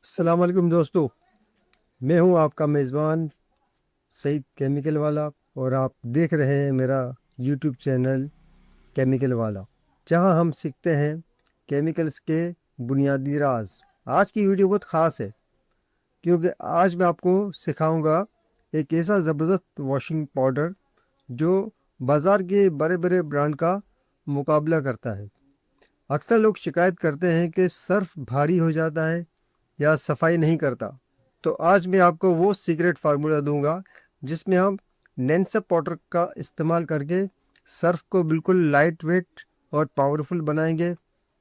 السلام علیکم دوستو، میں ہوں آپ کا میزبان سعید کیمیکل والا، اور آپ دیکھ رہے ہیں میرا یوٹیوب چینل کیمیکل والا، جہاں ہم سیکھتے ہیں کیمیکلز کے بنیادی راز۔ آج کی ویڈیو بہت خاص ہے کیونکہ آج میں آپ کو سکھاؤں گا ایک ایسا زبردست واشنگ پاؤڈر جو بازار کے بڑے بڑے برانڈ کا مقابلہ کرتا ہے۔ اکثر لوگ شکایت کرتے ہیں کہ صرف بھاری ہو جاتا ہے یا صفائی نہیں کرتا، تو آج میں آپ کو وہ سیکریٹ فارمولا دوں گا جس میں ہم نینسا پاؤڈر کا استعمال کر کے سرف کو بالکل لائٹ ویٹ اور پاورفل بنائیں گے۔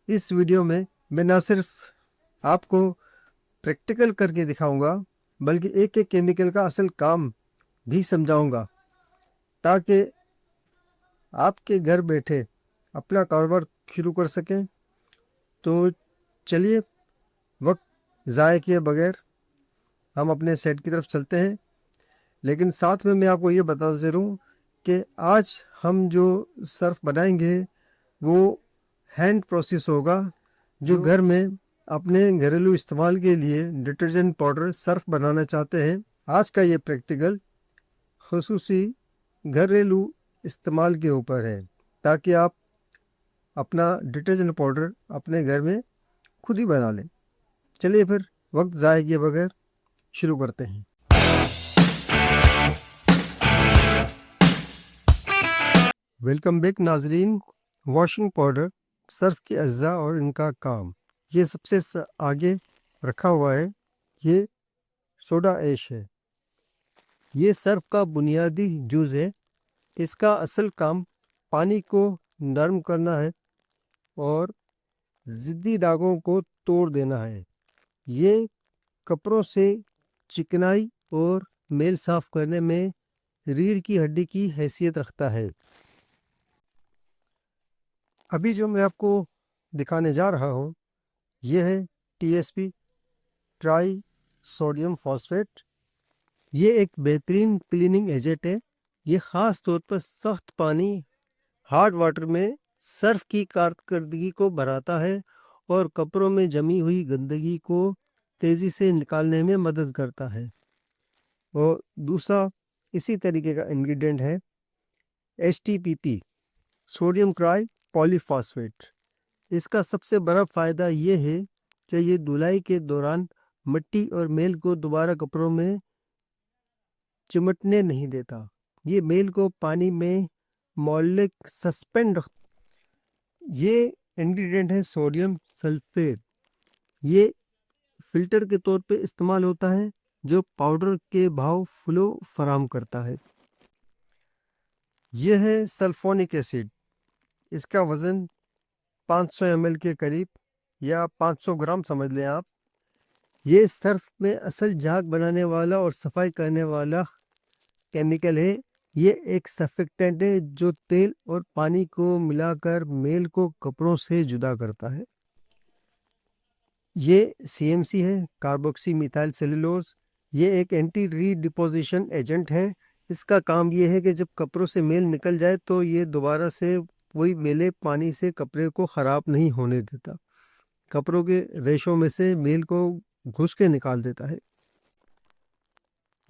اس ویڈیو میں نہ صرف آپ کو پریکٹیکل کر کے دکھاؤں گا بلکہ ایک ایک کیمیکل کا اصل کام بھی سمجھاؤں گا، تاکہ آپ کے گھر بیٹھے اپنا کاروبار شروع کر سکیں۔ تو چلیے وقت ضائع کیے بغیر ہم اپنے سیٹ کی طرف چلتے ہیں، لیکن ساتھ میں آپ کو یہ بتا ضرور کہ آج ہم جو سرف بنائیں گے وہ ہینڈ پروسیس ہوگا، جو گھر میں اپنے گھریلو استعمال کے لیے ڈٹرجنٹ پاؤڈر سرف بنانا چاہتے ہیں۔ آج کا یہ پریکٹیکل خصوصی گھریلو استعمال کے اوپر ہے، تاکہ آپ اپنا ڈٹرجنٹ پاؤڈر اپنے گھر میں خود ہی بنا لیں۔ چلیے پھر وقت ضائع کیے بغیر شروع کرتے ہیں۔ ویلکم بیک ناظرین۔ واشنگ پاؤڈر، سرف کے اجزاء اور ان کا کام۔ یہ سب سے آگے رکھا ہوا ہے، یہ سوڈا ایش ہے۔ یہ سرف کا بنیادی جز ہے۔ اس کا اصل کام پانی کو نرم کرنا ہے اور ضدی داغوں کو توڑ دینا ہے۔ یہ کپڑوں سے چکنائی اور میل صاف کرنے میں ریڑھ کی ہڈی کی حیثیت رکھتا ہے۔ ابھی جو میں آپ کو دکھانے جا رہا ہوں یہ ہے TSP، ٹرائی سوڈیم فاسفیٹ۔ یہ ایک بہترین کلیننگ ایجنٹ ہے۔ یہ خاص طور پر سخت پانی، ہارڈ واٹر میں سرف کی کارکردگی کو بڑھاتا ہے اور کپڑوں میں جمی ہوئی گندگی کو تیزی سے نکالنے میں مدد کرتا ہے۔ اور دوسرا اسی طریقے کا انگریڈینٹ ہے HTPP، سوڈیم ٹرائی پولی فاسفیٹ۔ اس کا سب سے بڑا فائدہ یہ ہے کہ یہ دھلائی کے دوران مٹی اور میل کو دوبارہ کپڑوں میں چمٹنے نہیں دیتا۔ یہ میل کو پانی میں مولک سسپینڈ رکھتا۔ یہ انگریڈینٹ ہے سوڈیم سلفیٹ۔ یہ فلٹر کے طور پہ استعمال ہوتا ہے جو پاؤڈر کے بہاؤ فلو فراہم کرتا ہے۔ یہ ہے سلفونک ایسڈ۔ اس کا وزن 500 ml کے قریب یا 500 گرام سمجھ لیں آپ۔ یہ سرف میں اصل جھاگ بنانے والا اور صفائی کرنے والا کیمیکل ہے۔ یہ ایک سرفیکٹنٹ ہے جو تیل اور پانی کو ملا کر میل کو کپڑوں سے جدا کرتا ہے۔ یہ CMC ہے، کاربوکسی میتھائل سیلولوز۔ یہ ایک اینٹی ری ڈپوزیشن ایجنٹ ہے۔ اس کا کام یہ ہے کہ جب کپڑوں سے میل نکل جائے تو یہ دوبارہ سے وہی میلے پانی سے کپڑے کو خراب نہیں ہونے دیتا، کپڑوں کے ریشوں میں سے میل کو گھس کے نکال دیتا ہے۔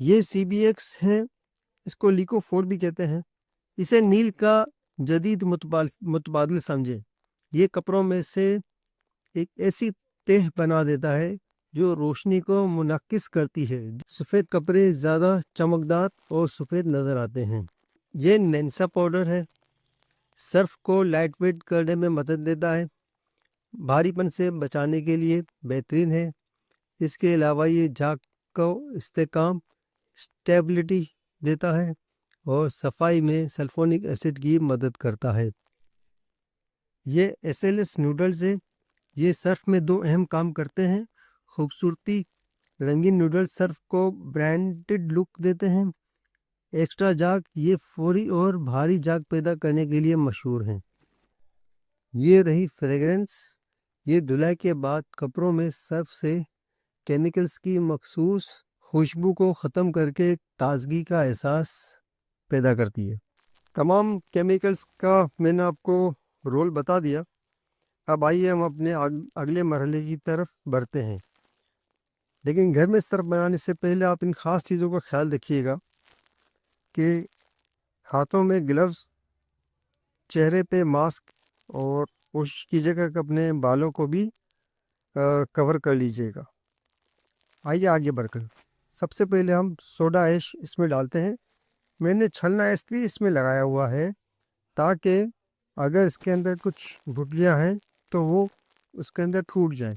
یہ CBX ہے، اس کو لیکو 4 بھی کہتے ہیں۔ اسے نیل کا جدید متبادل سمجھیں۔ یہ کپڑوں میں سے ایک ایسی تہ بنا دیتا ہے جو روشنی کو منعکس کرتی ہے۔ سفید کپڑے زیادہ چمکدار اور سفید نظر آتے ہیں۔ یہ نینسا پاؤڈر ہے، سرف کو لائٹ ویٹ کرنے میں مدد دیتا ہے، بھاری پن سے بچانے کے لیے بہترین ہے۔ اس کے علاوہ یہ جھاگ کو استحکام، اسٹیبلٹی دیتا ہے اور صفائی میں سلفونک ایسڈ کی مدد کرتا ہے۔ یہ SLS نوڈلز ہے۔ یہ سرف میں 2 اہم کام کرتے ہیں۔ خوبصورتی، رنگین نوڈل سرف کو برانڈڈ لک دیتے ہیں۔ ایکسٹرا جھاگ، یہ فوری اور بھاری جھاگ پیدا کرنے کے لیے مشہور ہیں۔ یہ رہی فریگرنس۔ یہ دھلائی کے بعد کپڑوں میں سرف سے کیمیکلز کی مخصوص خوشبو کو ختم کر کے تازگی کا احساس پیدا کرتی ہے۔ تمام کیمیکلز کا میں نے آپ کو رول بتا دیا۔ اب آئیے ہم اپنے اگلے مرحلے کی طرف بڑھتے ہیں۔ لیکن گھر میں سرف بنانے سے پہلے آپ ان خاص چیزوں کا خیال رکھیے گا کہ ہاتھوں میں گلوز، چہرے پہ ماسک، اور کوشش کیجیے گا کہ اپنے بالوں کو بھی کور کر لیجیے گا۔ آئیے آگے بڑھ کر سب سے پہلے ہم سوڈا ایش اس میں ڈالتے ہیں۔ میں نے چھلنا اس لیے اس میں لگایا ہوا ہے تاکہ اگر اس کے اندر کچھ گٹلیاں ہیں تو وہ اس کے اندر ٹوٹ جائیں۔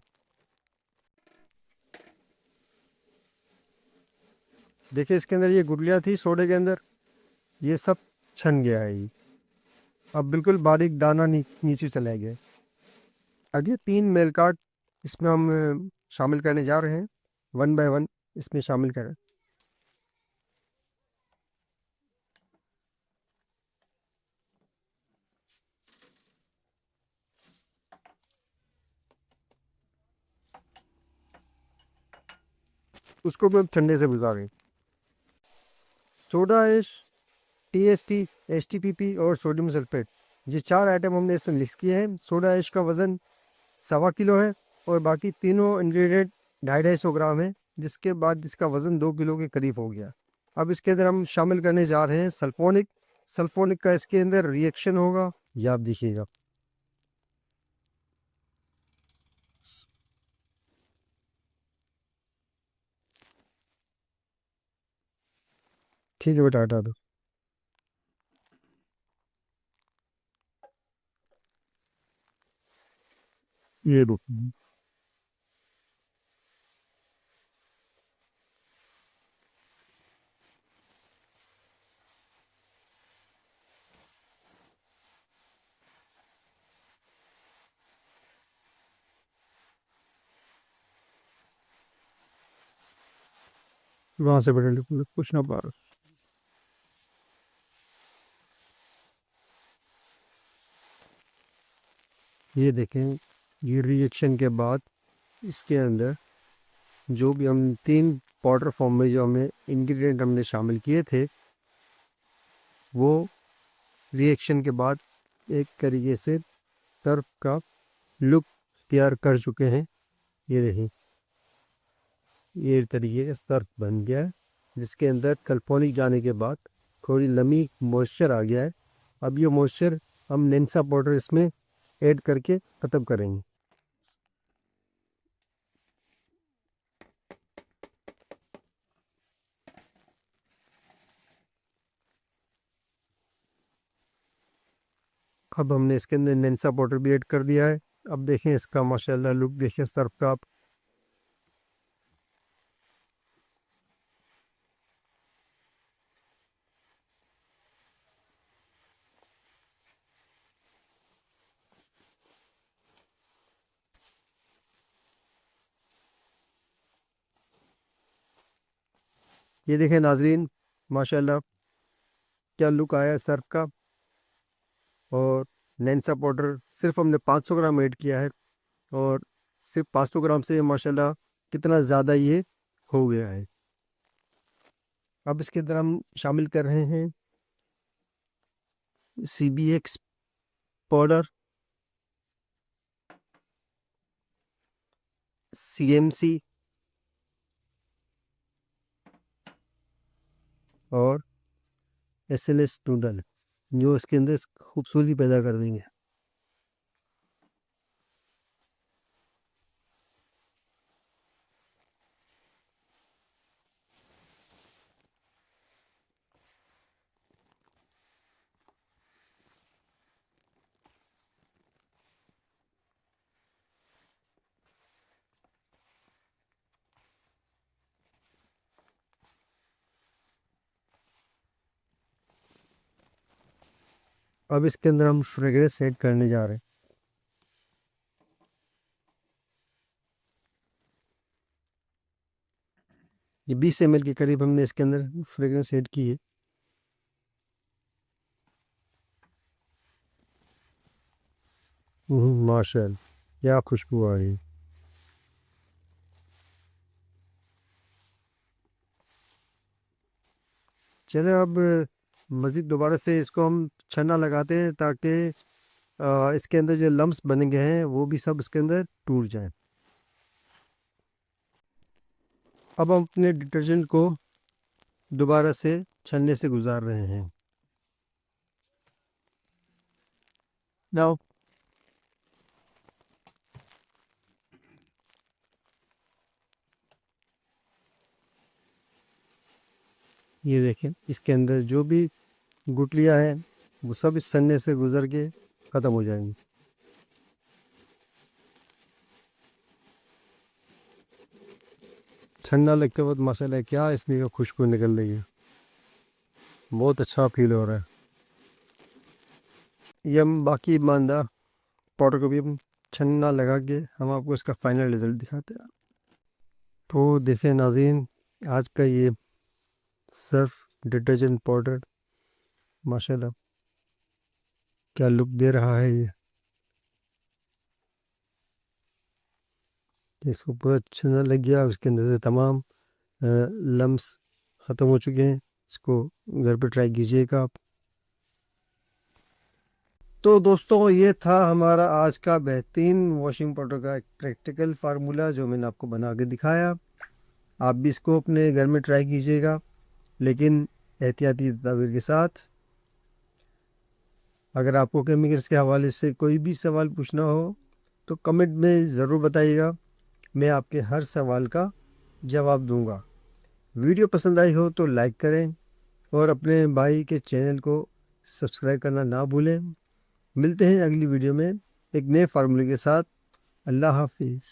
دیکھیں اس کے اندر یہ گٹلیاں تھی سوڈے کے اندر، یہ سب چھن گیا ہے۔ یہ اب بالکل باریک دانہ نیچے چلے گئے۔ اب یہ 3 میل کارڈ اس میں ہم شامل کرنے جا رہے ہیں، 1 بائی 1 اس میں شامل کریں۔ اس کو بھی اب ٹھنڈے سے گزاریں۔ Soda ash, T S T, S T P P اور سوڈیم سلفیٹ، یہ 4 آئٹم ہم نے اس میں لکھ کیے ہیں۔ سوڈا ایش کا وزن 1.25 کلو ہے اور باقی تینوں انگریڈینٹ 250 گرام ہے، جس کے بعد اس کا وزن 2 کلو کے قریب ہو گیا۔ اب اس کے اندر ہم شامل کرنے جا رہے ہیں سلفونک۔ سلفونک کا اس کے اندر ری ایکشن ہوگا، یہ آپ دیکھیے گا۔ ٹھیک ہے بیٹا، ہٹا دو۔ یہ دو وہاں سے بیٹا کچھ نہ پا رہا۔ یہ دیکھیں، یہ ری ایکشن کے بعد اس کے اندر جو بھی ہم 3 پاؤڈر فارم میں جو ہم نے انگریڈینٹ ہم نے شامل کیے تھے، وہ ری ایکشن کے بعد ایک طریقے سے سرف کا لک تیار کر چکے ہیں۔ یہ دیکھیں، یہ طریقے سے سرف بن گیا ہے، جس کے اندر سلفونک جانے کے بعد تھوڑی نمی موئسچر آ گیا ہے۔ اب یہ موئسچر ہم نینسا پاؤڈر اس میں ایڈ کر کے ختم کریں گے۔ اب ہم نے اس کے اندر نینسا پاؤڈر بھی ایڈ کر دیا ہے۔ اب دیکھیں اس کا ماشاءاللہ لک دیکھیں سرف کا۔ آپ یہ دیکھیں ناظرین، ماشاءاللہ کیا لک آیا ہے سرف کا۔ اور نینسا پاؤڈر صرف ہم نے 500 گرام ایڈ کیا ہے، اور صرف 500 گرام سے ماشاءاللہ کتنا زیادہ یہ ہو گیا ہے۔ اب اس کے اندر ہم شامل کر رہے ہیں C B X powder, C M C اور ایس ایل ایس نوڈل، جو اس کے اندر خوبصورتی پیدا کر دیں گے۔ اب اس کے اندر ہم فریگرنس ایڈ کرنے جا رہے ہیں۔ یہ 20 ml کے قریب ہم نے اس کے اندر فریگرنس ایڈ کی ہے۔ ماشاءاللہ کیا خوشبو آ رہی ہے۔ چلیں اب مزید دوبارہ سے اس کو ہم چھنا لگاتے ہیں تاکہ اس کے اندر جو لمس بن گئے ہیں وہ بھی سب اس کے اندر ٹوٹ جائیں۔ اب ہم اپنے ڈٹرجنٹ کو دوبارہ سے چھننے سے گزار رہے ہیں. Now یہ دیکھیں اس کے اندر جو بھی گٹلیاں ہیں وہ سب اس چھننے سے گزر کے ختم ہو جائیں گی. چھننا لگتے وقت ماشاء اللہ کیا اس میں خوشبو نکل رہی ہے, بہت اچھا فیل ہو رہا ہے. یہ ہم باقی ماندہ پاؤڈر کو بھی ہم چھننا لگا کے ہم آپ کو اس کا فائنل رزلٹ دکھاتے ہیں. تو دیکھیں ناظرین, آج کا یہ سرف ڈٹرجنٹ پاؤڈر ماشاء اللہ کیا لک دے رہا ہے. یہ اس کو پورا چھننا لگ گیا, اس کے اندر سے تمام لمس ختم ہو چکے ہیں. اس کو گھر پہ ٹرائی کیجیے گا آپ. تو دوستوں یہ تھا ہمارا آج کا بہترین واشنگ پاؤڈر کا ایک پریکٹیکل فارمولا جو میں نے آپ کو بنا کے دکھایا. آپ بھی اس کو اپنے گھر میں ٹرائی کیجیے گا, لیکن احتیاطی تدابیر کے ساتھ. اگر آپ کو کیمیکلز کے حوالے سے کوئی بھی سوال پوچھنا ہو تو کمنٹ میں ضرور بتائیے گا, میں آپ کے ہر سوال کا جواب دوں گا. ویڈیو پسند آئی ہو تو لائک کریں اور اپنے بھائی کے چینل کو سبسکرائب کرنا نہ بھولیں. ملتے ہیں اگلی ویڈیو میں ایک نئے فارمولے کے ساتھ. اللہ حافظ.